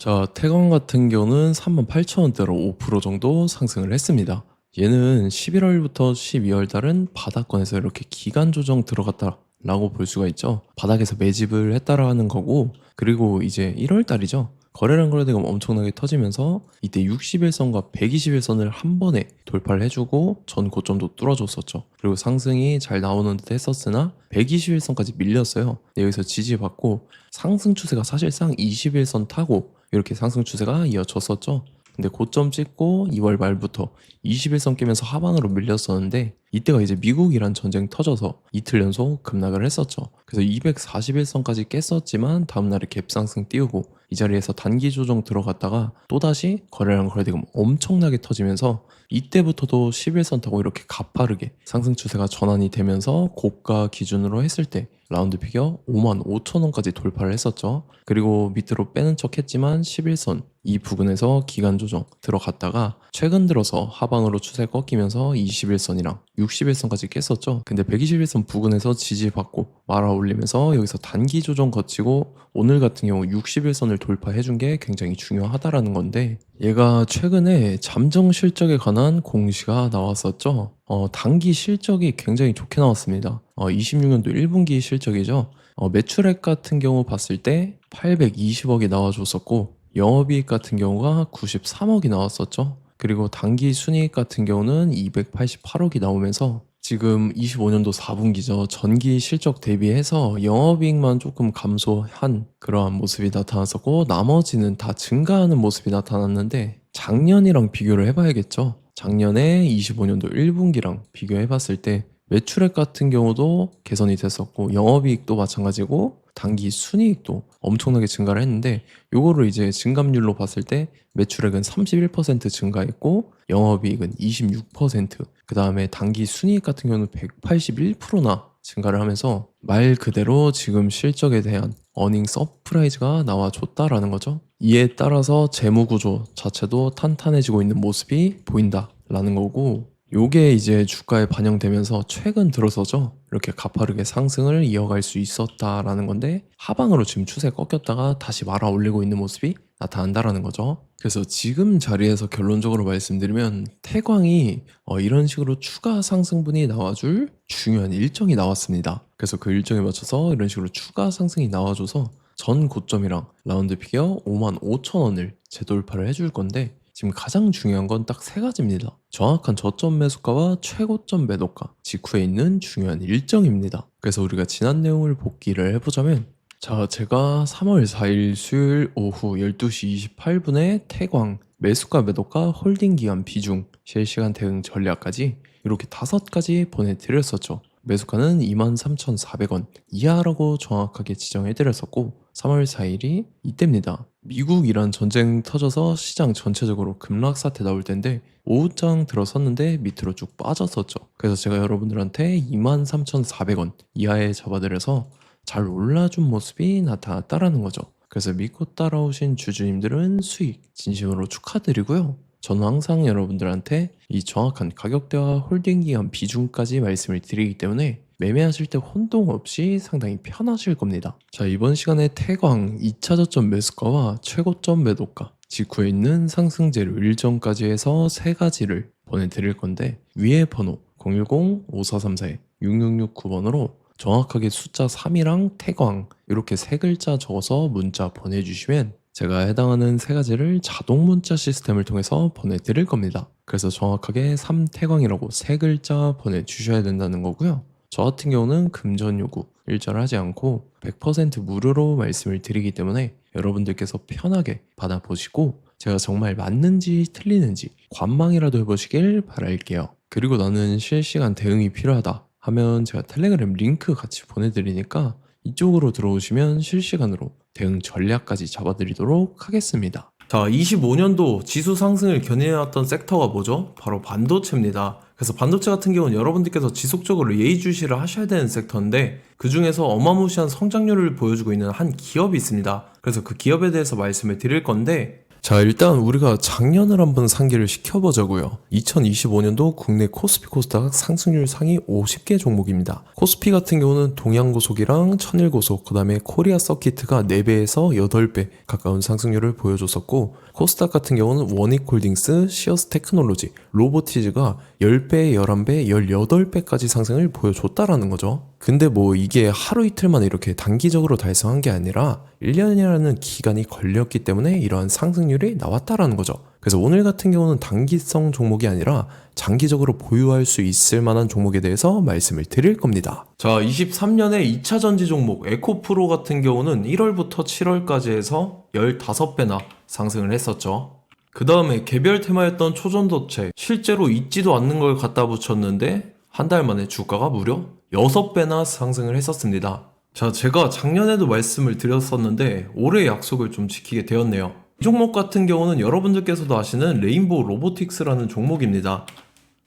자, 태광 같은 경우는 38,000원대로 5% 정도 상승을 했습니다. 얘는 11월부터 12월 달은 바닥권에서 이렇게 기간 조정 들어갔다라고 볼 수가 있죠. 바닥에서 매집을 했다라는 거고, 그리고 이제 1월 달이죠. 거래량 거래대금 엄청나게 터지면서 이때 61선과 121선을 한 번에 돌파를 해주고 전 고점도 뚫어줬었죠. 그리고 상승이 잘 나오는 듯 했었으나 121선까지 밀렸어요. 네, 여기서 지지받고 상승 추세가 사실상 21선 타고 이렇게 상승 추세가 이어졌었죠. 근데 고점 찍고 2월 말부터 21선 깨면서 하방으로 밀렸었는데 이때가 이제 미국이란 전쟁 터져서 이틀 연속 급락을 했었죠. 그래서 241선까지 깼었지만 다음날에 갭상승 띄우고 이 자리에서 단기 조정 들어갔다가 또다시 거래량 거래대금 엄청나게 터지면서 이때부터도 11선 타고 이렇게 가파르게 상승 추세가 전환이 되면서 고가 기준으로 했을 때 라운드 피겨 55,000원까지 돌파를 했었죠. 그리고 밑으로 빼는 척 했지만 11선 이 부근에서 기간 조정 들어갔다가 최근 들어서 하방으로 추세 꺾이면서 21선이랑 61선까지 깼었죠. 근데 121선 부근에서 지지받고 말아 올리면서 여기서 단기 조정 거치고 오늘 같은 경우 61선을 돌파해준 게 굉장히 중요하다라는 건데 얘가 최근에 잠정 실적에 관한 공시가 나왔었죠. 단기 실적이 굉장히 좋게 나왔습니다. 26년도 1분기 실적이죠. 매출액 같은 경우 봤을 때 820억이 나와줬었고 영업이익 같은 경우가 93억이 나왔었죠. 그리고 단기 순이익 같은 경우는 288억이 나오면서 지금 25년도 4분기죠. 전기 실적 대비해서 영업이익만 조금 감소한 그러한 모습이 나타났었고 나머지는 다 증가하는 모습이 나타났는데 작년이랑 비교를 해봐야겠죠. 작년에 25년도 1분기랑 비교해봤을 때 매출액 같은 경우도 개선이 됐었고 영업이익도 마찬가지고 단기 순이익도 엄청나게 증가를 했는데 요거를 이제 증감률로 봤을 때 매출액은 31% 증가했고 영업이익은 26%, 그 다음에 단기 순이익 같은 경우는 181%나 증가를 하면서 말 그대로 지금 실적에 대한 어닝 서프라이즈가 나와줬다라는 거죠. 이에 따라서 재무 구조 자체도 탄탄해지고 있는 모습이 보인다라는 거고 요게 이제 주가에 반영되면서 최근 들어서죠. 이렇게 가파르게 상승을 이어갈 수 있었다라는 건데 하방으로 지금 추세 꺾였다가 다시 말아 올리고 있는 모습이 나타난다라는 거죠. 그래서 지금 자리에서 결론적으로 말씀드리면 태광이 이런 식으로 추가 상승분이 나와줄 중요한 일정이 나왔습니다. 그래서 그 일정에 맞춰서 이런 식으로 추가 상승이 나와줘서 전 고점이랑 라운드 피겨 55,000원을 재돌파를 해줄 건데 지금 가장 중요한 건 딱 세 가지입니다. 정확한 저점 매수가와 최고점 매도가 직후에 있는 중요한 일정입니다. 그래서 우리가 지난 내용을 복기를 해보자면 자, 제가 3월 4일 수요일 오후 12시 28분에 태광 매수가 매도가 홀딩 기간 비중 실시간 대응 전략까지 이렇게 5가지 보내드렸었죠. 매수가는 23,400원 이하라고 정확하게 지정해드렸었고 3월 4일이 이때입니다. 미국 이란 전쟁 터져서 시장 전체적으로 급락 사태 나올 텐데 오후장 들어섰는데 밑으로 쭉 빠졌었죠. 그래서 제가 여러분들한테 23,400원 이하에 잡아드려서 잘 올라준 모습이 나타났다라는 거죠. 그래서 믿고 따라오신 주주님들은 수익 진심으로 축하드리고요. 저는 항상 여러분들한테 이 정확한 가격대와 홀딩 기간 비중까지 말씀을 드리기 때문에 매매하실 때 혼동 없이 상당히 편하실 겁니다. 자, 이번 시간에 태광 2차 저점 매수가와 최고점 매도가 직후에 있는 상승재료 일정까지 해서 세 가지를 보내드릴 건데 위에 번호 010-5434-6669번으로 정확하게 숫자 3이랑 태광 이렇게 세 글자 적어서 문자 보내주시면 제가 해당하는 세 가지를 자동 문자 시스템을 통해서 보내드릴 겁니다. 그래서 정확하게 3태광이라고 세 글자 보내주셔야 된다는 거고요. 저 같은 경우는 금전 요구 일절하지 않고 100% 무료로 말씀을 드리기 때문에 여러분들께서 편하게 받아보시고 제가 정말 맞는지 틀리는지 관망이라도 해보시길 바랄게요. 그리고 나는 실시간 대응이 필요하다 하면 제가 텔레그램 링크 같이 보내드리니까 이쪽으로 들어오시면 실시간으로 대응 전략까지 잡아드리도록 하겠습니다. 자, 25년도 지수 상승을 견인해왔던 섹터가 뭐죠? 바로 반도체입니다. 그래서 반도체 같은 경우는 여러분들께서 지속적으로 예의주시를 하셔야 되는 섹터인데 그 중에서 어마무시한 성장률을 보여주고 있는 한 기업이 있습니다. 그래서 그 기업에 대해서 말씀을 드릴 건데 자, 일단 우리가 작년을 한번 상기를 시켜보자고요. 2025년도 국내 코스피 코스닥 상승률 상위 50개 종목입니다. 코스피 같은 경우는 동양고속이랑 천일고속, 그 다음에 코리아 서키트가 4배에서 8배 가까운 상승률을 보여줬었고, 코스닥 같은 경우는 원익홀딩스, 시어스 테크놀로지, 로보티즈가 10배, 11배, 18배까지 상승을 보여줬다라는 거죠. 근데 뭐 이게 하루 이틀만 이렇게 단기적으로 달성한 게 아니라 1년이라는 기간이 걸렸기 때문에 이러한 상승률이 나왔다라는 거죠. 그래서 오늘 같은 경우는 단기성 종목이 아니라 장기적으로 보유할 수 있을 만한 종목에 대해서 말씀을 드릴 겁니다. 자, 23년에 2차 전지 종목 에코프로 같은 경우는 1월부터 7월까지 해서 15배나 상승을 했었죠. 그 다음에 개별 테마였던 초전도체, 실제로 있지도 않는 걸 갖다 붙였는데 한 달 만에 주가가 무려 6배나 상승을 했었습니다. 자, 제가 작년에도 말씀을 드렸었는데 올해 약속을 좀 지키게 되었네요. 이 종목 같은 경우는 여러분들께서도 아시는 레인보우 로보틱스라는 종목입니다.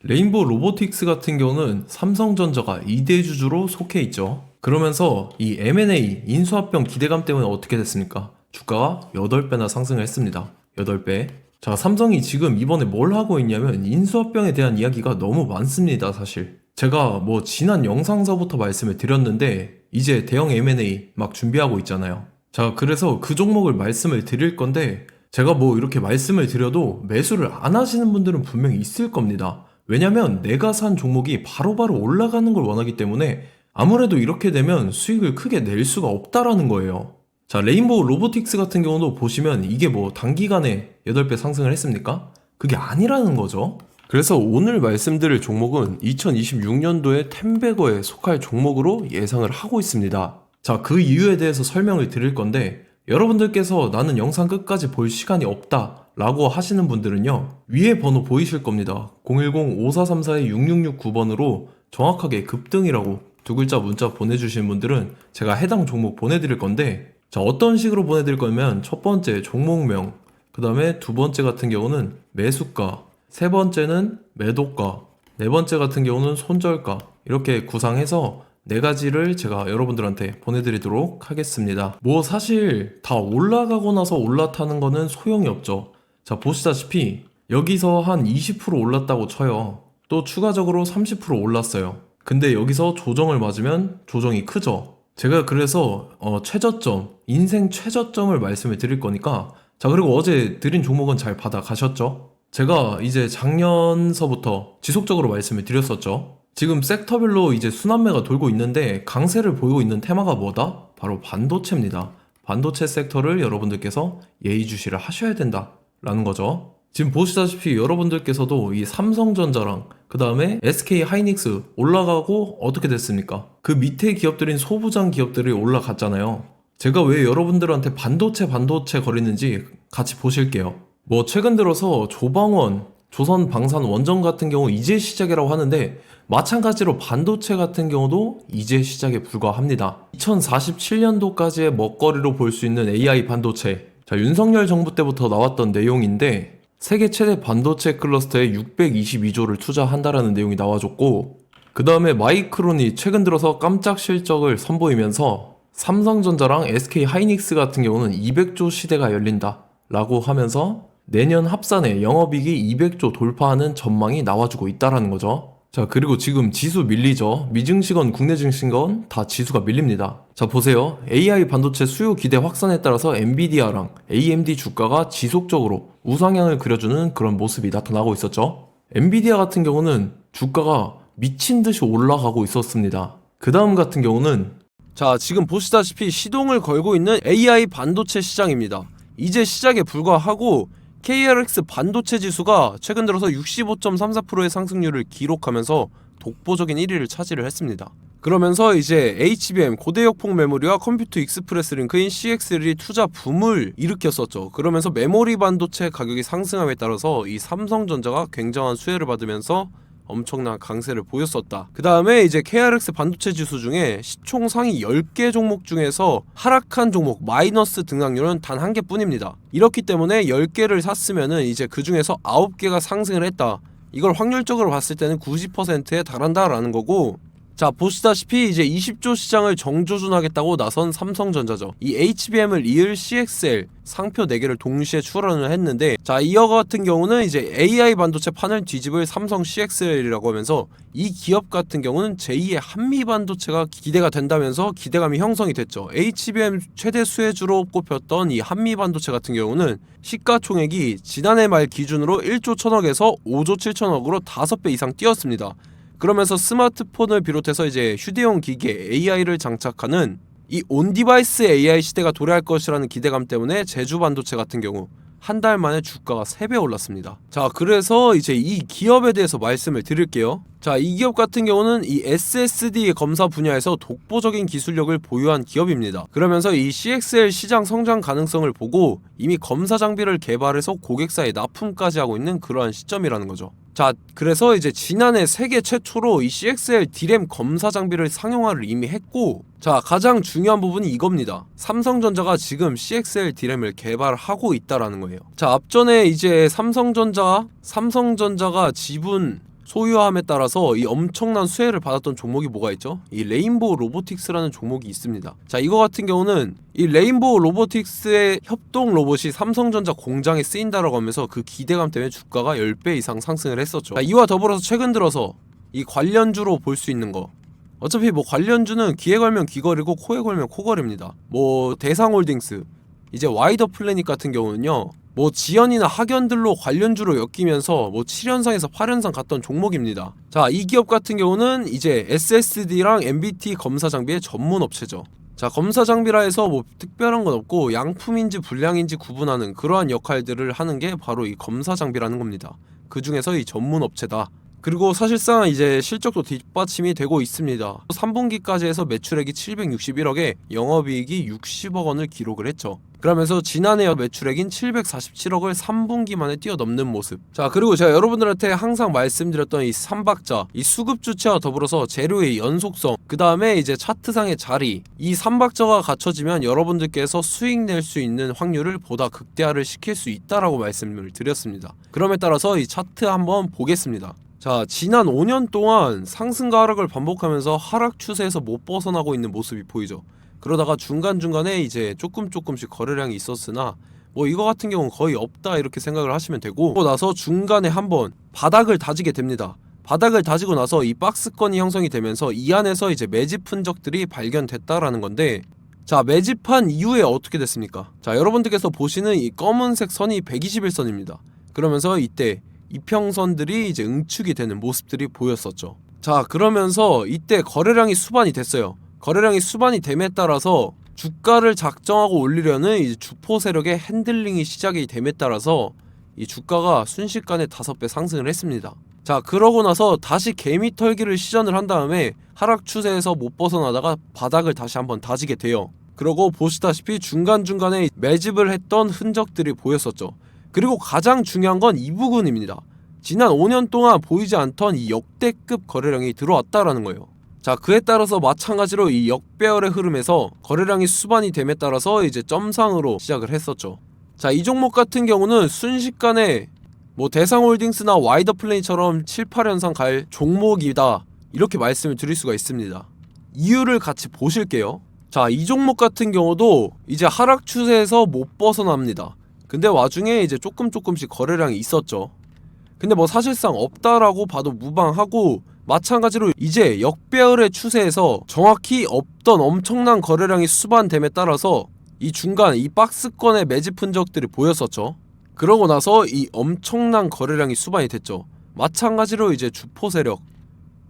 레인보우 로보틱스 같은 경우는 삼성전자가 2대 주주로 속해 있죠. 그러면서 이 M&A 인수합병 기대감 때문에 어떻게 됐습니까? 주가가 8배나 상승을 했습니다. 8배. 자, 삼성이 지금 이번에 뭘 하고 있냐면 인수합병에 대한 이야기가 너무 많습니다, 사실. 제가 뭐 지난 영상서부터 말씀을 드렸는데 이제 대형 M&A 막 준비하고 있잖아요. 자, 그래서 그 종목을 말씀을 드릴 건데 제가 뭐 이렇게 말씀을 드려도 매수를 안 하시는 분들은 분명히 있을 겁니다. 왜냐면 내가 산 종목이 바로바로 올라가는 걸 원하기 때문에 아무래도 이렇게 되면 수익을 크게 낼 수가 없다라는 거예요. 자, 레인보우 로보틱스 같은 경우도 보시면 이게 뭐 단기간에 8배 상승을 했습니까? 그게 아니라는 거죠. 그래서 오늘 말씀드릴 종목은 2026년도에 템베거에 속할 종목으로 예상을 하고 있습니다. 자, 그 이유에 대해서 설명을 드릴 건데 여러분들께서 나는 영상 끝까지 볼 시간이 없다 라고 하시는 분들은요, 위에 번호 보이실 겁니다. 010-5434-6669번으로 정확하게 급등이라고 2글자 문자 보내주시는 분들은 제가 해당 종목 보내드릴 건데, 자, 어떤 식으로 보내드릴 거냐면 첫 번째 종목명, 그 다음에 두 번째 같은 경우는 매수가, 세 번째는 매도가, 네 번째 같은 경우는 손절가, 이렇게 구상해서 4가지를 제가 여러분들한테 보내드리도록 하겠습니다. 뭐 사실 다 올라가고 나서 올라타는 거는 소용이 없죠. 자, 보시다시피 여기서 한 20% 올랐다고 쳐요. 또 추가적으로 30% 올랐어요. 근데 여기서 조정을 맞으면 조정이 크죠. 제가 그래서 최저점, 인생 최저점을 말씀을 드릴 거니까, 자, 그리고 어제 드린 종목은 잘 받아 가셨죠? 제가 이제 작년서부터 지속적으로 말씀을 드렸었죠. 지금 섹터별로 이제 순환매가 돌고 있는데 강세를 보이고 있는 테마가 뭐다? 바로 반도체입니다. 반도체 섹터를 여러분들께서 예의주시를 하셔야 된다라는 거죠. 지금 보시다시피 여러분들께서도 이 삼성전자랑 그 다음에 SK 하이닉스 올라가고 어떻게 됐습니까? 그 밑에 기업들인 소부장 기업들이 올라갔잖아요. 제가 왜 여러분들한테 반도체 거리는지 같이 보실게요. 뭐 최근 들어서 조방원, 조선방산 원전 같은 경우 이제 시작이라고 하는데 마찬가지로 반도체 같은 경우도 이제 시작에 불과합니다. 2047년도까지의 먹거리로 볼 수 있는 AI 반도체. 자, 윤석열 정부 때부터 나왔던 내용인데 세계 최대 반도체 클러스터에 622조를 투자한다라는 내용이 나와줬고, 그 다음에 마이크론이 최근 들어서 깜짝 실적을 선보이면서 삼성전자랑 SK 하이닉스 같은 경우는 200조 시대가 열린다 라고 하면서 내년 합산에 영업이익이 200조 돌파하는 전망이 나와주고 있다라는 거죠. 자, 그리고 지금 지수 밀리죠. 미증시건 국내 증시건 다 지수가 밀립니다. 자, 보세요. AI 반도체 수요 기대 확산에 따라서 엔비디아랑 AMD 주가가 지속적으로 우상향을 그려주는 그런 모습이 나타나고 있었죠. 엔비디아 같은 경우는 주가가 미친 듯이 올라가고 있었습니다. 그 다음 같은 경우는, 자, 지금 보시다시피 시동을 걸고 있는 AI 반도체 시장입니다. 이제 시작에 불과하고 KRX 반도체 지수가 최근 들어서 65.34%의 상승률을 기록하면서 독보적인 1위를 차지를 했습니다. 그러면서 이제 HBM 고대역폭 메모리와 컴퓨터 익스프레스 링크인 CXL이 투자 붐을 일으켰었죠. 그러면서 메모리 반도체 가격이 상승함에 따라서 이 삼성전자가 굉장한 수혜를 받으면서 엄청난 강세를 보였었다. 그 다음에 이제 KRX 반도체 지수 중에 시총 상위 10개 종목 중에서 하락한 종목 마이너스 등락률은 단 1개뿐입니다. 이렇기 때문에 10개를 샀으면은 이제 그 중에서 9개가 상승을 했다. 이걸 확률적으로 봤을 때는 90%에 달한다라는 거고, 자, 보시다시피 이제 20조 시장을 정조준하겠다고 나선 삼성전자죠. 이 HBM을 이을 CXL 상표 4개를 동시에 출원을 했는데, 자, 이어 같은 경우는 이제 AI 반도체 판을 뒤집을 삼성 CXL이라고 하면서 이 기업 같은 경우는 제2의 한미 반도체가 기대가 된다면서 기대감이 형성이 됐죠. HBM 최대 수혜주로 꼽혔던 이 한미 반도체 같은 경우는 시가총액이 지난해 말 기준으로 1조 1000억에서 5조 7천억으로 5배 이상 뛰었습니다. 그러면서 스마트폰을 비롯해서 이제 휴대용 기기에 AI를 장착하는 이 온디바이스 AI 시대가 도래할 것이라는 기대감 때문에 제주 반도체 같은 경우 한 달 만에 주가가 3배 올랐습니다. 자, 그래서 이제 이 기업에 대해서 말씀을 드릴게요. 자, 이 기업 같은 경우는 이 SSD 검사 분야에서 독보적인 기술력을 보유한 기업입니다. 그러면서 이 CXL 시장 성장 가능성을 보고 이미 검사 장비를 개발해서 고객사에 납품까지 하고 있는 그러한 시점이라는 거죠. 자, 그래서 이제 지난해 세계 최초로 이 CXL D램 검사 장비를 상용화를 이미 했고, 자, 가장 중요한 부분이 이겁니다. 삼성전자가 지금 CXL D램을 개발하고 있다라는 거예요. 자, 앞전에 이제 삼성전자가 지분 소유함에 따라서 이 엄청난 수혜를 받았던 종목이 뭐가 있죠? 이 레인보우 로보틱스라는 종목이 있습니다. 자, 이거 같은 경우는 이 레인보우 로보틱스의 협동 로봇이 삼성전자 공장에 쓰인다라고 하면서 그 기대감 때문에 주가가 10배 이상 상승을 했었죠. 자, 이와 더불어서 최근 들어서 이 관련주로 볼 수 있는 거, 어차피 뭐 관련주는 귀에 걸면 귀걸이고 코에 걸면 코걸입니다. 뭐 대상홀딩스, 이제 와이더 플래닛 같은 경우는요, 뭐 지연이나 학연들로 관련주로 엮이면서 뭐 7연상에서 8연상 갔던 종목입니다. 자, 이 기업 같은 경우는 이제 SSD랑 MBT 검사 장비의 전문 업체죠. 자, 검사 장비라 해서 뭐 특별한 건 없고 양품인지 불량인지 구분하는 그러한 역할들을 하는 게 바로 이 검사 장비라는 겁니다. 그 중에서 이 전문 업체다. 그리고 사실상 이제 실적도 뒷받침이 되고 있습니다. 3분기까지 해서 매출액이 761억에 영업이익이 60억 원을 기록을 했죠. 그러면서 지난해 매출액인 747억을 3분기 만에 뛰어넘는 모습. 자, 그리고 제가 여러분들한테 항상 말씀드렸던 이 3박자, 이 수급 주체와 더불어서 재료의 연속성, 그 다음에 이제 차트상의 자리, 이 3박자가 갖춰지면 여러분들께서 수익 낼 수 있는 확률을 보다 극대화를 시킬 수 있다라고 말씀을 드렸습니다. 그럼에 따라서 이 차트 한번 보겠습니다. 자, 지난 5년 동안 상승과 하락을 반복하면서 하락 추세에서 못 벗어나고 있는 모습이 보이죠. 그러다가 중간중간에 이제 조금씩 거래량이 있었으나 뭐 이거 같은 경우는 거의 없다 이렇게 생각을 하시면 되고, 그러고 나서 중간에 한번 바닥을 다지게 됩니다. 바닥을 다지고 나서 이 박스권이 형성이 되면서 이 안에서 이제 매집 흔적들이 발견됐다라는 건데, 자, 매집한 이후에 어떻게 됐습니까? 자, 여러분들께서 보시는 이 검은색 선이 121선입니다. 그러면서 이때 이평선들이 이제 응축이 되는 모습들이 보였었죠. 자, 그러면서 이때 거래량이 수반이 됐어요. 거래량이 수반이 됨에 따라서 주가를 작정하고 올리려는 이제 주포 세력의 핸들링이 시작이 됨에 따라서 이 주가가 순식간에 5배 상승을 했습니다. 자, 그러고 나서 다시 개미 털기를 시전을 한 다음에 하락 추세에서 못 벗어나다가 바닥을 다시 한번 다지게 돼요. 그러고 보시다시피 중간중간에 매집을 했던 흔적들이 보였었죠. 그리고 가장 중요한 건 이 부분입니다. 지난 5년 동안 보이지 않던 이 역대급 거래량이 들어왔다라는 거예요. 자, 그에 따라서 마찬가지로 이 역배열의 흐름에서 거래량이 수반이 됨에 따라서 이제 점상으로 시작을 했었죠. 자, 이 종목 같은 경우는 순식간에 뭐 대상홀딩스나 와이더 플레이처럼 7, 8연상 갈 종목이다 이렇게 말씀을 드릴 수가 있습니다. 이유를 같이 보실게요. 자, 이 종목 같은 경우도 이제 하락 추세에서 못 벗어납니다. 근데 와중에 이제 조금씩 거래량이 있었죠. 근데 뭐 사실상 없다라고 봐도 무방하고, 마찬가지로 이제 역배열의 추세에서 정확히 없던 엄청난 거래량이 수반됨에 따라서 이 중간 이 박스권의 매집 흔적들이 보였었죠. 그러고 나서 이 엄청난 거래량이 수반이 됐죠. 마찬가지로 이제 주포 세력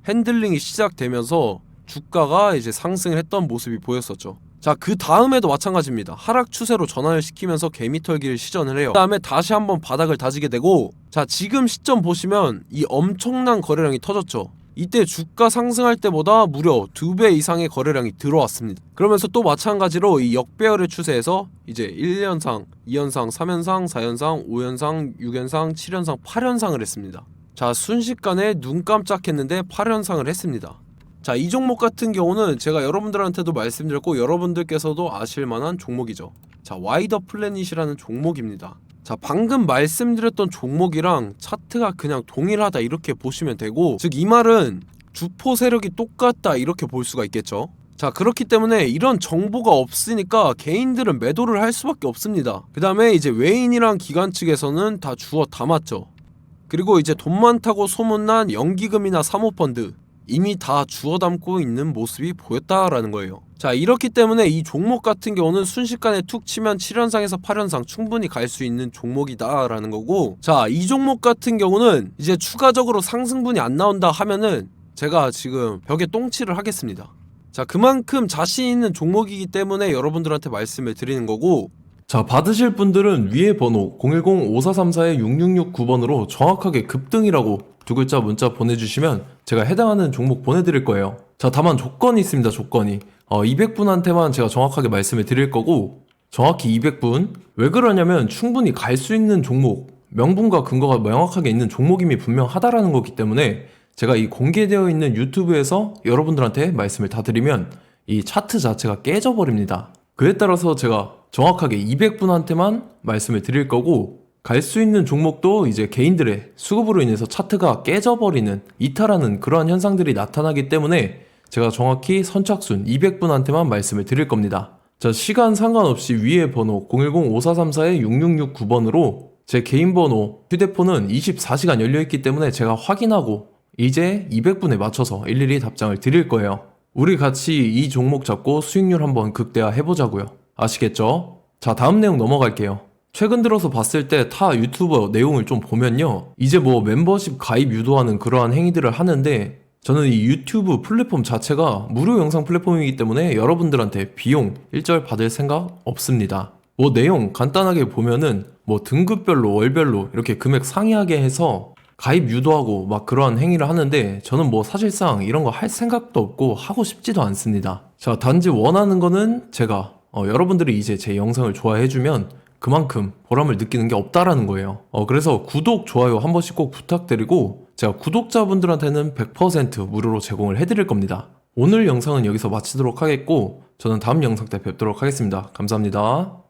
핸들링이 시작되면서 주가가 이제 상승을 했던 모습이 보였었죠. 자, 그 다음에도 마찬가지입니다. 하락 추세로 전환을 시키면서 개미털기를 시전을 해요. 그 다음에 다시 한번 바닥을 다지게 되고, 자, 지금 시점 보시면 이 엄청난 거래량이 터졌죠. 이때 주가 상승할 때보다 무려 2배 이상의 거래량이 들어왔습니다. 그러면서 또 마찬가지로 이 역배열의 추세에서 이제 1연상, 2연상, 3연상, 4연상, 5연상, 6연상, 7연상, 8연상을 했습니다. 자, 순식간에 눈 깜짝했는데 8연상을 했습니다. 자, 이 종목 같은 경우는 제가 여러분들한테도 말씀드렸고 여러분들께서도 아실만한 종목이죠. 자, 와이더 플래닛이라는 종목입니다. 자, 방금 말씀드렸던 종목이랑 차트가 그냥 동일하다 이렇게 보시면 되고, 즉 이 말은 주포 세력이 똑같다 이렇게 볼 수가 있겠죠. 자, 그렇기 때문에 이런 정보가 없으니까 개인들은 매도를 할 수밖에 없습니다. 그 다음에 이제 외인이랑 기관 측에서는 다 주워 담았죠. 그리고 이제 돈 많다고 소문난 연기금이나 사모펀드 이미 다 주워 담고 있는 모습이 보였다라는 거예요. 자, 이렇기 때문에 이 종목 같은 경우는 순식간에 툭 치면 7연상에서 8연상 충분히 갈 수 있는 종목이다라는 거고, 자, 이 종목 같은 경우는 이제 추가적으로 상승분이 안 나온다 하면은 제가 지금 벽에 똥칠을 하겠습니다. 자, 그만큼 자신 있는 종목이기 때문에 여러분들한테 말씀을 드리는 거고, 자, 받으실 분들은 위에 번호 010-5434-6669번으로 정확하게 급등이라고 두 글자 문자 보내주시면 제가 해당하는 종목 보내드릴 거예요. 자, 다만 조건이 있습니다. 조건이 200분한테만 제가 정확하게 말씀을 드릴 거고, 정확히 200분. 왜 그러냐면 충분히 갈 수 있는 종목, 명분과 근거가 명확하게 있는 종목임이 분명하다라는 거기 때문에 제가 이 공개되어 있는 유튜브에서 여러분들한테 말씀을 다 드리면 이 차트 자체가 깨져버립니다. 그에 따라서 제가 정확하게 200분한테만 말씀을 드릴 거고, 갈 수 있는 종목도 이제 개인들의 수급으로 인해서 차트가 깨져버리는, 이탈하는 그러한 현상들이 나타나기 때문에 제가 정확히 선착순 200분한테만 말씀을 드릴 겁니다. 자, 시간 상관없이 위에 번호 010-5434-6669번으로 제 개인 번호, 휴대폰은 24시간 열려있기 때문에 제가 확인하고 이제 200분에 맞춰서 일일이 답장을 드릴 거예요. 우리 같이 이 종목 잡고 수익률 한번 극대화 해보자고요. 아시겠죠? 자, 다음 내용 넘어갈게요. 최근 들어서 봤을 때 타 유튜버 내용을 좀 보면요, 이제 뭐 멤버십 가입 유도하는 그러한 행위들을 하는데, 저는 이 유튜브 플랫폼 자체가 무료 영상 플랫폼이기 때문에 여러분들한테 비용 일절 받을 생각 없습니다. 뭐 내용 간단하게 보면은 뭐 등급별로 월별로 이렇게 금액 상이하게 해서 가입 유도하고 막 그러한 행위를 하는데, 저는 뭐 사실상 이런 거 할 생각도 없고 하고 싶지도 않습니다. 자, 단지 원하는 거는 제가 여러분들이 이제 제 영상을 좋아해주면 그만큼 보람을 느끼는 게 없다라는 거예요. 그래서 구독, 좋아요 한 번씩 꼭 부탁드리고, 제가 구독자분들한테는 100% 무료로 제공을 해드릴 겁니다. 오늘 영상은 여기서 마치도록 하겠고, 저는 다음 영상 때 뵙도록 하겠습니다. 감사합니다.